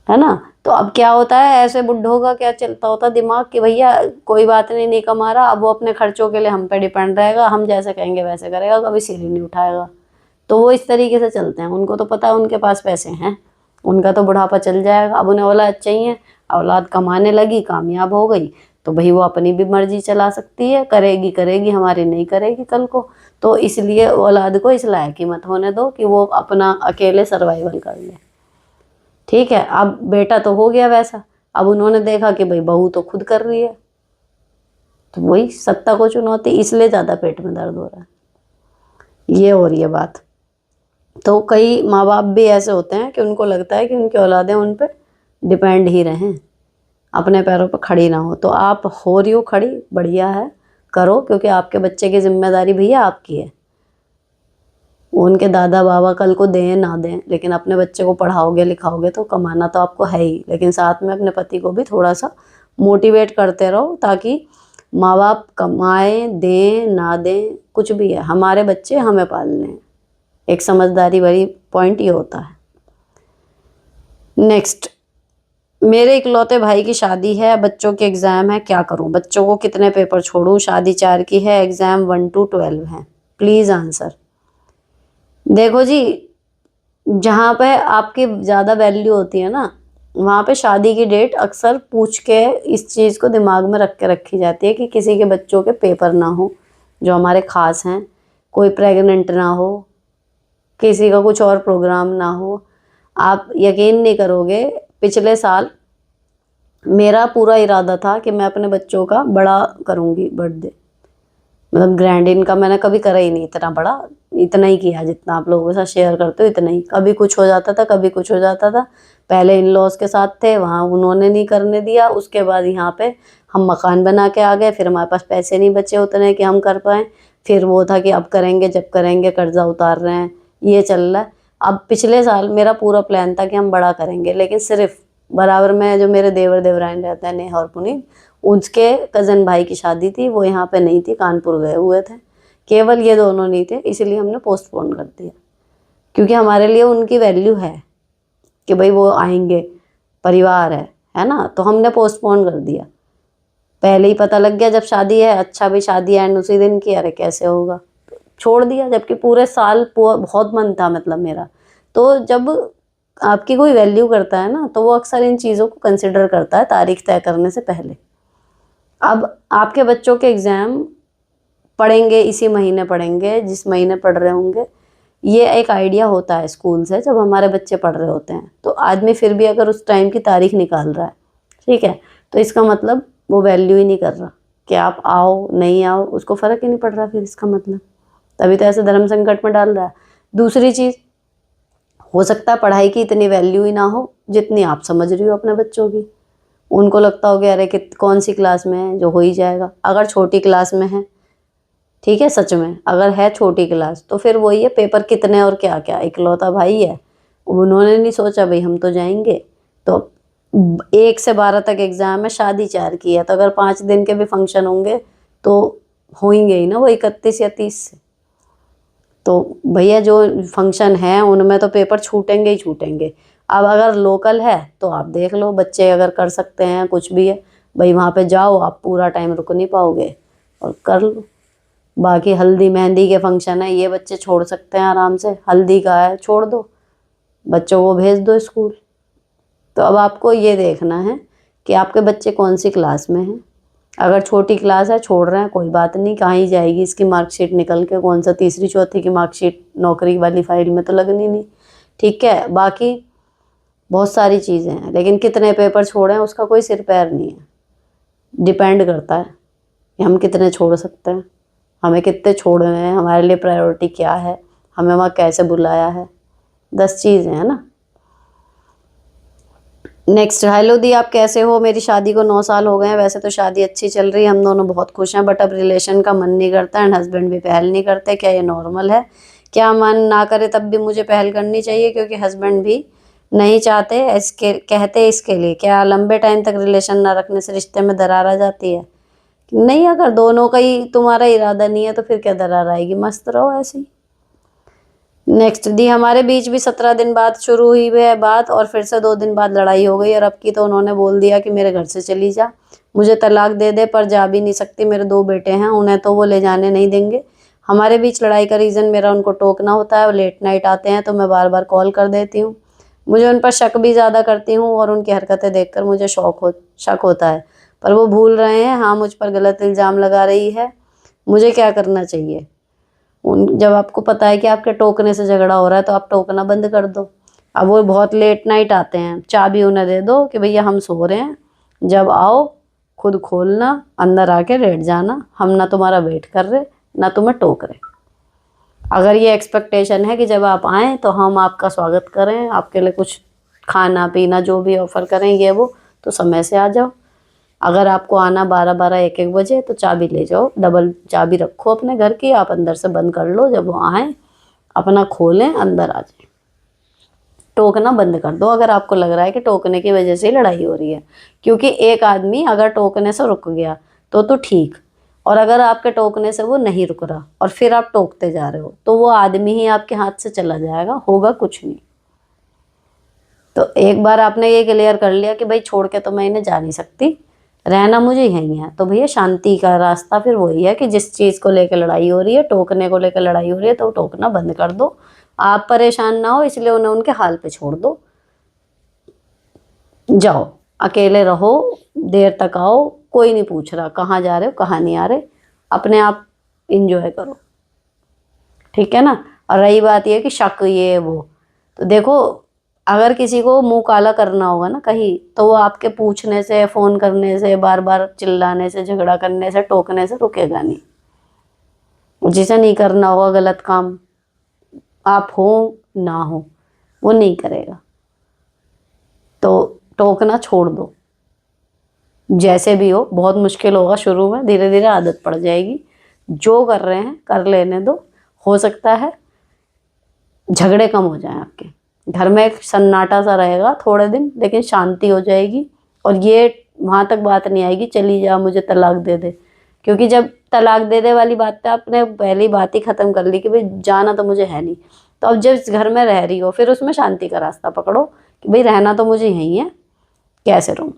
है ना। तो अब क्या होता है, ऐसे बुड्ढों का क्या चलता होता दिमाग कि भैया कोई बात नहीं, नहीं कमा रहा, अब वो अपने खर्चों के लिए हम पे डिपेंड रहेगा, हम जैसे कहेंगे वैसे करेगा, कभी सिर ही नहीं उठाएगा। तो वो इस तरीके से चलते हैं, उनको तो पता है उनके पास पैसे हैं, उनका तो बुढ़ापा चल जाएगा। अब उन्हें औलाद चाहिए, औलाद कमाने लगी, कामयाब हो गई, तो भाई वो अपनी भी मर्जी चला सकती है, करेगी करेगी, हमारी नहीं करेगी कल को। तो इसलिए औलाद को इस लायक ही मत होने दो कि वो अपना अकेले सर्वाइवल कर ले, ठीक है। अब बेटा तो हो गया वैसा, अब उन्होंने देखा कि भाई बहू तो खुद कर रही है, तो वही सत्ता को चुनौती, इसलिए ज़्यादा पेट में दर्द हो रहा है, ये हो रही है बात। तो कई माँ बाप भी ऐसे होते हैं कि उनको लगता है कि उनकी औलादें उन पर डिपेंड ही रहें, अपने पैरों पर खड़ी ना हो। तो आप हो रही हो खड़ी, बढ़िया है, करो, क्योंकि आपके बच्चे की जिम्मेदारी भैया आपकी है। उनके दादा बाबा कल को दें ना दें, लेकिन अपने बच्चे को पढ़ाओगे लिखाओगे तो कमाना तो आपको है ही, लेकिन साथ में अपने पति को भी थोड़ा सा मोटिवेट करते रहो, ताकि माँ बाप कमाएं दें ना दें कुछ भी है, हमारे बच्चे हमें पालने हैं। एक समझदारी वाली पॉइंट ये होता है। नेक्स्ट, मेरे इकलौते भाई की शादी है, बच्चों के एग्ज़ाम है, क्या करूं, बच्चों को कितने पेपर छोड़ूं, शादी 4 की है, एग्ज़ाम 1 to 12 है, प्लीज़ आंसर। देखो जी, जहाँ पे आपकी ज़्यादा वैल्यू होती है ना, वहाँ पे शादी की डेट अक्सर पूछ के इस चीज़ को दिमाग में रख के रखी जाती है कि किसी के बच्चों के पेपर ना हो जो हमारे ख़ास हैं, कोई प्रेग्नेंट ना हो, किसी का कुछ और प्रोग्राम ना हो। आप यकीन नहीं करोगे, पिछले साल मेरा पूरा इरादा था कि मैं अपने बच्चों का बड़ा करूँगी बर्थडे, मतलब ग्रैंड, इनका मैंने कभी करा ही नहीं इतना बड़ा, इतना ही किया जितना आप लोगों के साथ शेयर करते हो, इतना ही। कभी कुछ हो जाता था, कभी कुछ हो जाता था। पहले इन लॉज के साथ थे, वहाँ उन्होंने नहीं करने दिया, उसके बाद यहाँ पे हम मकान बना के आ गए, फिर हमारे पास पैसे नहीं बचे उतने कि हम कर पाएँ। फिर वो था कि अब करेंगे जब करेंगे, कर्जा उतार रहे हैं, ये चल रहा है। अब पिछले साल मेरा पूरा प्लान था कि हम बड़ा करेंगे, लेकिन सिर्फ बराबर में जो मेरे देवर देवराइन रहते हैं नेहा और पुनीत, उसके कज़न भाई की शादी थी, वो यहाँ पे नहीं थी, कानपुर गए हुए थे। केवल ये दोनों नहीं थे, इसलिए हमने पोस्टपोन कर दिया, क्योंकि हमारे लिए उनकी वैल्यू है कि भाई वो आएंगे, परिवार है ना। तो हमने पोस्टपोन कर दिया। पहले ही पता लग गया जब शादी है, अच्छा भी शादी एंड उसी दिन की, अरे कैसे होगा, तो छोड़ दिया। जबकि पूरे साल बहुत मन था मतलब मेरा। तो जब आपकी कोई वैल्यू करता है ना, तो वो अक्सर इन चीज़ों को कंसिडर करता है तारीख तय करने से पहले। अब आपके बच्चों के एग्ज़ाम पढ़ेंगे, इसी महीने पढ़ेंगे जिस महीने पढ़ रहे होंगे, ये एक आइडिया होता है स्कूल से जब हमारे बच्चे पढ़ रहे होते हैं। तो आदमी फिर भी अगर उस टाइम की तारीख निकाल रहा है, ठीक है, तो इसका मतलब वो वैल्यू ही नहीं कर रहा कि आप आओ नहीं आओ, उसको फ़र्क ही नहीं पड़ रहा फिर इसका मतलब। तभी तो ऐसे धर्म संकट में डाल रहा है। दूसरी चीज़, हो सकता है पढ़ाई की इतनी वैल्यू ही ना हो जितनी आप समझ रही हो अपने बच्चों की। उनको लगता हो कि अरे कि कौन सी क्लास में है, जो हो ही जाएगा। अगर छोटी क्लास में है, ठीक है, सच में अगर है छोटी क्लास, तो फिर वही है, पेपर कितने और क्या क्या, इकलौता भाई है, उन्होंने नहीं सोचा भाई हम तो जाएंगे। तो 1 से 12 तक एग्ज़ाम है, शादी 4 की है, तो अगर 5 दिन के भी फंक्शन होंगे तो होंगे ही ना वो 31 या 30 से। तो भैया जो फंक्शन है उनमें तो पेपर छूटेंगे ही छूटेंगे। अब अगर लोकल है तो आप देख लो, बच्चे अगर कर सकते हैं कुछ भी है, भाई वहाँ पे जाओ, आप पूरा टाइम रुक नहीं पाओगे और कर लो। बाकी हल्दी मेहंदी के फंक्शन है, ये बच्चे छोड़ सकते हैं आराम से, हल्दी का है छोड़ दो, बच्चों को भेज दो स्कूल। तो अब आपको ये देखना है कि आपके बच्चे कौन सी क्लास में हैं। अगर छोटी क्लास है, छोड़ रहे हैं, कोई बात नहीं, कहाँ ही जाएगी इसकी मार्कशीट निकल के, कौन सा तीसरी चौथी की मार्कशीट नौकरी वाली फाइल में तो लगनी नहीं, ठीक है। बाकी बहुत सारी चीज़ें हैं, लेकिन कितने पेपर छोड़े हैं उसका कोई सिर पैर नहीं है। डिपेंड करता है कि हम कितने छोड़ सकते हैं, हमें कितने छोड़े हैं, हमारे लिए प्रायोरिटी क्या है, हमें वहाँ कैसे बुलाया है, 10 चीज़ें हैं ना। नेक्स्ट, हेलो दी, आप कैसे हो? मेरी शादी को 9 साल हो गए हैं। वैसे तो शादी अच्छी चल रही है, हम दोनों बहुत खुश हैं, बट अब रिलेशन का मन नहीं करता एंड हस्बैंड भी पहल नहीं करते। क्या ये नॉर्मल है? क्या मन ना करे तब भी मुझे पहल करनी चाहिए? क्योंकि हस्बैंड भी नहीं चाहते, इसके कहते इसके लिए क्या लंबे टाइम तक रिलेशन ना रखने से रिश्ते में दरार आ जाती है? नहीं, अगर दोनों का ही तुम्हारा इरादा नहीं है तो फिर क्या दरार आएगी, मस्त रहो ऐसे ही। नेक्स्ट दी, हमारे बीच भी 17 दिन बाद शुरू हुई है बात और फिर से 2 दिन बाद लड़ाई हो गई, और अब की तो उन्होंने बोल दिया कि मेरे घर से चली जा, मुझे तलाक दे दे, पर जा भी नहीं सकती, मेरे 2 बेटे हैं, उन्हें तो वो ले जाने नहीं देंगे। हमारे बीच लड़ाई का रीज़न मेरा उनको टोकना होता है, वो लेट नाइट आते हैं तो मैं बार बार कॉल कर देती हूँ। मुझे उन पर शक भी ज़्यादा करती हूँ और उनकी हरकतें देखकर मुझे शक होता है, पर वो भूल रहे हैं, हाँ मुझ पर गलत इल्ज़ाम लगा रही है। मुझे क्या करना चाहिए? उन जब आपको पता है कि आपके टोकने से झगड़ा हो रहा है तो आप टोकना बंद कर दो। अब वो बहुत लेट नाइट आते हैं, चाबी उन्हें दे दो कि भैया हम सो रहे हैं, जब आओ खुद खोलना, अंदर आके लेट जाना, हम ना तुम्हारा वेट कर रहे ना तुम्हें टोक रहे। अगर ये एक्सपेक्टेशन है कि जब आप आएँ तो हम आपका स्वागत करें, आपके लिए कुछ खाना पीना जो भी ऑफ़र करें ये वो, तो समय से आ जाओ। अगर आपको आना 12-12 1-1 बजे तो चाबी ले जाओ, डबल चाबी रखो अपने घर की, आप अंदर से बंद कर लो, जब वो आएँ अपना खोलें अंदर आ जाएं। टोकना बंद कर दो अगर आपको लग रहा है कि टोकने की वजह से ही लड़ाई हो रही है, क्योंकि एक आदमी अगर टोकने से रुक गया तो ठीक, और अगर आपके टोकने से वो नहीं रुक रहा और फिर आप टोकते जा रहे हो तो वो आदमी ही आपके हाथ से चला जाएगा, होगा कुछ नहीं। तो एक बार आपने ये क्लियर कर लिया कि भाई छोड़ के तो मैं इन्हें जा नहीं सकती, रहना मुझे यहीं है, तो भैया शांति का रास्ता फिर वही है कि जिस चीज़ को लेकर लड़ाई हो रही है, टोकने को लेकर लड़ाई हो रही है, तो टोकना बंद कर दो। आप परेशान ना हो इसलिए उन्हें उनके हाल पे छोड़ दो, जाओ अकेले रहो, देर तक आओ, कोई नहीं पूछ रहा कहाँ जा रहे हो कहाँ नहीं आ रहे, अपने आप इंजॉय करो, ठीक है ना। और रही बात ये कि शक ये वो, तो देखो अगर किसी को मुंह काला करना होगा ना कहीं, तो वो आपके पूछने से, फ़ोन करने से, बार बार चिल्लाने से, झगड़ा करने से, टोकने से रुकेगा नहीं। जिसे नहीं करना होगा गलत काम, आप हो ना हो, वो नहीं करेगा। तो टोकना छोड़ दो, जैसे भी हो, बहुत मुश्किल होगा शुरू में, धीरे धीरे आदत पड़ जाएगी। जो कर रहे हैं कर लेने दो, हो सकता है झगड़े कम हो जाएं आपके, घर में एक सन्नाटा सा रहेगा थोड़े दिन, लेकिन शांति हो जाएगी। और ये वहाँ तक बात नहीं आएगी चली जा मुझे तलाक दे दे, क्योंकि जब तलाक दे दे वाली बात पे आपने पहली बात ही ख़त्म कर ली कि भाई जाना तो मुझे है नहीं। तो अब जब इस घर में रह रही हो फिर उसमें शांति का रास्ता पकड़ो कि भाई रहना तो मुझे यहीं है, कैसे रहूँ।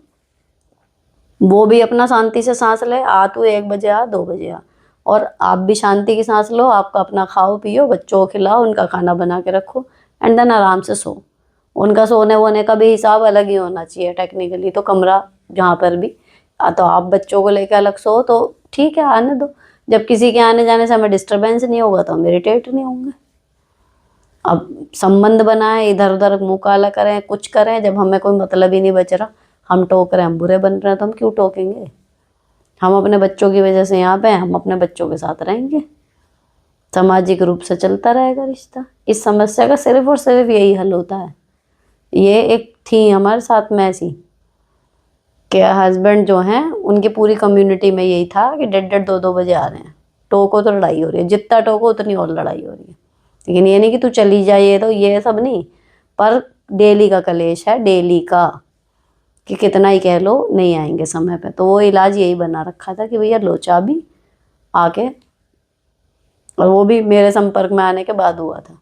वो भी अपना शांति से सांस ले, आ तू 1 बजे आ 2 बजे आ, और आप भी शांति की सांस लो, आपका अपना खाओ पियो, बच्चों को खिलाओ, उनका खाना बना के रखो, एंड देन आराम से सो। उनका सोने वोने का भी हिसाब अलग ही होना चाहिए टेक्निकली, तो कमरा जहाँ पर भी तो आप बच्चों को लेकर अलग सो तो ठीक है, आने दो। जब किसी के आने जाने से हमें डिस्टर्बेंस नहीं होगा तो हम इरिटेट नहीं होंगे। अब संबंध बनाए, इधर उधर मुँह काला करें, कुछ करें, जब हमें कोई मतलब ही नहीं बच रहा, हम टोक रहे हैं, हम बुरे बन रहे हैं, तो हम क्यों टोकेंगे। हम अपने बच्चों की वजह से यहाँ पे हैं, हम अपने बच्चों के साथ रहेंगे, सामाजिक रूप से चलता रहेगा रिश्ता। इस समस्या का सिर्फ और सिर्फ यही हल होता है। ये एक थी हमारे साथ में ऐसी कि हस्बैंड जो हैं उनकी पूरी कम्युनिटी में यही था कि 1:30-2 बजे आ रहे हैं, टोको तो लड़ाई हो रही है, जितना टोको उतनी और लड़ाई हो रही है। लेकिन ये नहीं कि तू चली जाइए, तो ये सब नहीं, पर डेली का कलेश है, डेली का, कि कितना ही कह लो नहीं आएंगे समय पे। तो वो इलाज यही बना रखा था कि भैया लो चाबी आके, और वो भी मेरे संपर्क में आने के बाद हुआ था।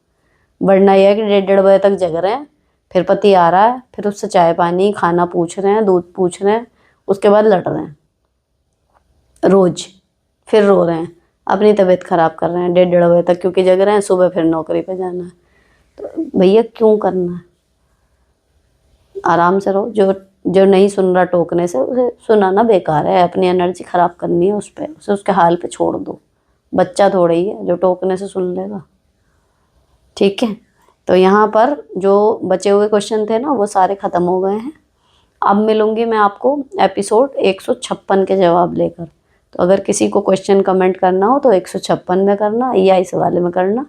वरना यह है कि 1:30 बजे तक जग रहे हैं, फिर पति आ रहा है, फिर उससे चाय पानी खाना पूछ रहे हैं, दूध पूछ रहे हैं, उसके बाद लड़ रहे हैं रोज, फिर रो रहे हैं, अपनी तबीयत खराब कर रहे हैं 1:30 बजे तक, क्योंकि जग रहे हैं, सुबह फिर नौकरी पे जाना है। तो भैया क्यों करना है, आराम से रहो। जो जो नहीं सुन रहा टोकने से, उसे सुनाना बेकार है, अपनी एनर्जी खराब करनी है उस पर, उसे उसके हाल पे छोड़ दो। बच्चा थोड़ा ही है जो टोकने से सुन लेगा, ठीक है। तो यहाँ पर जो बचे हुए क्वेश्चन थे ना वो सारे ख़त्म हो गए हैं। अब मिलूंगी मैं आपको एपिसोड 156 के जवाब लेकर। तो अगर किसी को क्वेश्चन कमेंट करना हो तो 156 में करना या इस वाले में करना,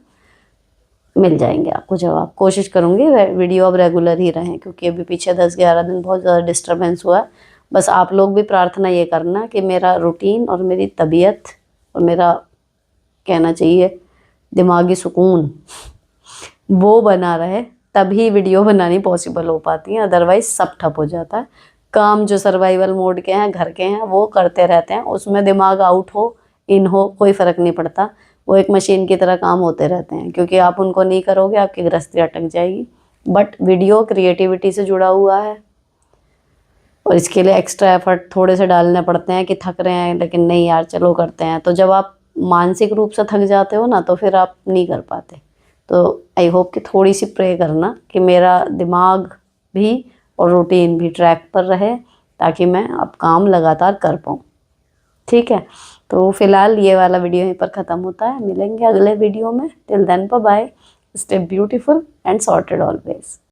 मिल जाएंगे आपको जवाब। कोशिश करूँगी वीडियो अब रेगुलर ही रहें, क्योंकि अभी पीछे 10-11 दिन बहुत ज़्यादा डिस्टर्बेंस हुआ है। बस आप लोग भी प्रार्थना ये करना कि मेरा रूटीन और मेरी तबीयत और मेरा कहना चाहिए दिमागी सुकून वो बना रहे, तभी वीडियो बनानी पॉसिबल हो पाती है, अदरवाइज सब ठप हो जाता है। काम जो सर्वाइवल मोड के हैं, घर के हैं, वो करते रहते हैं, उसमें दिमाग आउट हो इन हो कोई फ़र्क नहीं पड़ता, वो एक मशीन की तरह काम होते रहते हैं, क्योंकि आप उनको नहीं करोगे आपकी गृहस्थी अटक जाएगी। बट वीडियो क्रिएटिविटी से जुड़ा हुआ है, और इसके लिए एक्स्ट्रा एफर्ट थोड़े से डालने पड़ते हैं कि थक रहे हैं लेकिन नहीं यार चलो करते हैं। तो जब आप मानसिक रूप से थक जाते हो ना, तो फिर आप नहीं कर पाते। तो आई होप कि थोड़ी सी प्रे करना कि मेरा दिमाग भी और रूटीन भी ट्रैक पर रहे, ताकि मैं अब काम लगातार कर पाऊँ, ठीक है। तो फिलहाल ये वाला वीडियो यहीं पर ख़त्म होता है, मिलेंगे अगले वीडियो में। Till then bye bye, stay beautiful and sorted always.